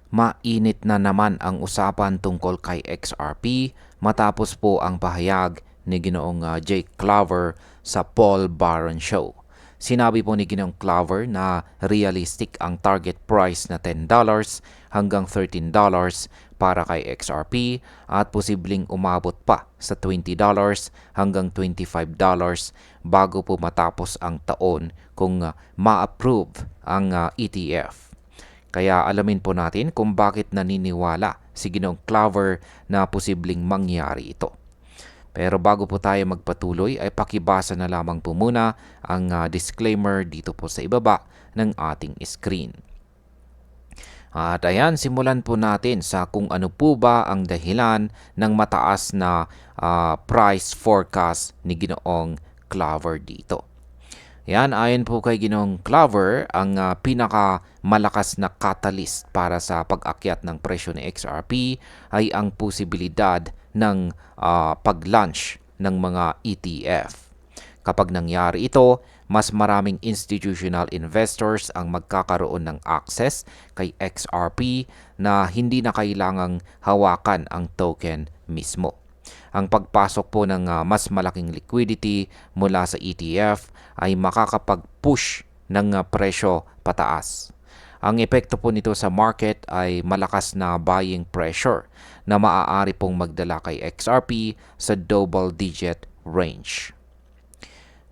Mainit na naman ang usapan tungkol kay XRP matapos po ang pahayag ni Ginoong Jake Claver sa Paul Barron Show. Sinabi po ni Ginoong Claver na realistic ang target price na $10 hanggang $13 para kay XRP at posibleng umabot pa sa $20 hanggang $25 bago po matapos ang taon kung ma-approve ang ETF. Kaya alamin po natin kung bakit naniniwala si Ginoong Claver na posibleng mangyari ito. Pero bago po tayo magpatuloy ay pakibasa na lamang po muna ang disclaimer dito po sa ibaba ng ating screen. At ayan, simulan po natin sa kung ano po ba ang dahilan ng mataas na price forecast ni Ginoong Claver dito. Yan, ayon po kay Ginoong Claver, ang pinakamalakas na catalyst para sa pag-akyat ng presyo ni XRP ay ang posibilidad ng pag-launch ng mga ETF. Kapag nangyari ito, mas maraming institutional investors ang magkakaroon ng access kay XRP na hindi na kailangang hawakan ang token mismo. Ang pagpasok po ng mas malaking liquidity mula sa ETF ay makakapag-push ng presyo pataas. Ang epekto po nito sa market ay malakas na buying pressure na maaari pong magdala kay XRP sa double-digit range.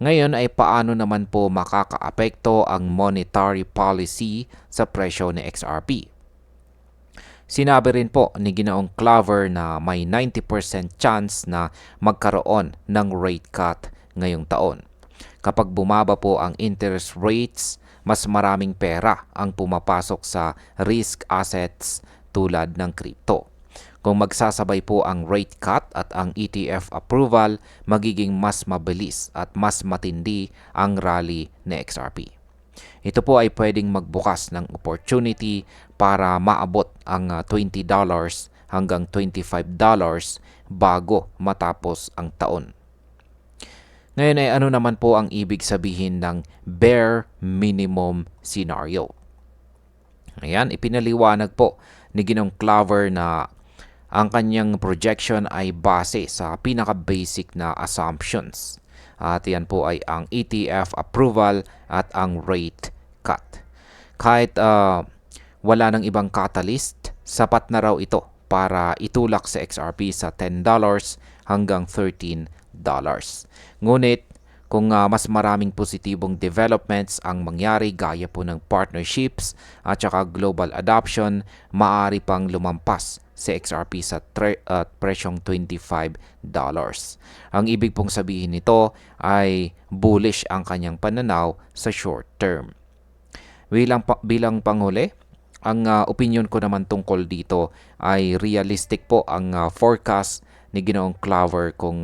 Ngayon ay paano naman po makakaapekto ang monetary policy sa presyo ni XRP? Sinabi rin po ni Ginoong Claver na may 90% chance na magkaroon ng rate cut ngayong taon. Kapag bumaba po ang interest rates, mas maraming pera ang pumapasok sa risk assets tulad ng crypto. Kung magsasabay po ang rate cut at ang ETF approval, magiging mas mabilis at mas matindi ang rally ni XRP. Ito po ay pwedeng magbukas ng opportunity para maabot ang $20 hanggang $25 bago matapos ang taon. Ngayon ay ano naman po ang ibig sabihin ng bare minimum scenario? Ayan, ipinaliwanag po ni Ginoong Claver na ang kanyang projection ay base sa pinaka-basic na assumptions. At yan po ay ang ETF approval at ang rate cut. Kahit wala ng ibang catalyst, sapat na raw ito para itulak sa XRP sa $10 hanggang $13. Ngunit kung mas maraming positibong developments ang mangyari gaya po ng partnerships at saka global adoption, maaari pang lumampas si XRP sa presyong $25. Ang ibig pong sabihin nito ay bullish ang kanyang pananaw sa short term. Bilang panghuli, ang opinion ko naman tungkol dito ay realistic po ang forecast ni Ginoong Claver kung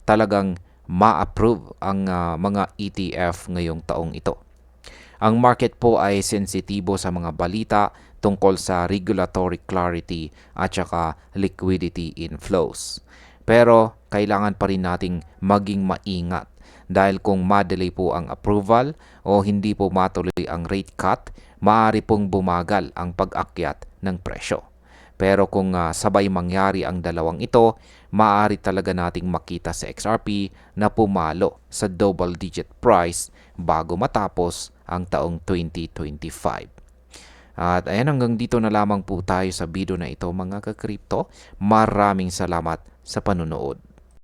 talagang ma-approve ang mga ETF ngayong taong ito. Ang market po ay sensitibo sa mga balita tungkol sa regulatory clarity at saka liquidity inflows. Pero kailangan pa rin nating maging maingat dahil kung ma-delay po ang approval o hindi po matuloy ang rate cut, maaari pong bumagal ang pag-akyat ng presyo. Pero kung sabay mangyari ang dalawang ito, maaari talaga nating makita sa XRP na pumalo sa double-digit price bago matapos ang taong 2025. At ayan, hanggang dito na lamang po tayo sa video na ito mga ka-crypto. Maraming salamat sa panunood.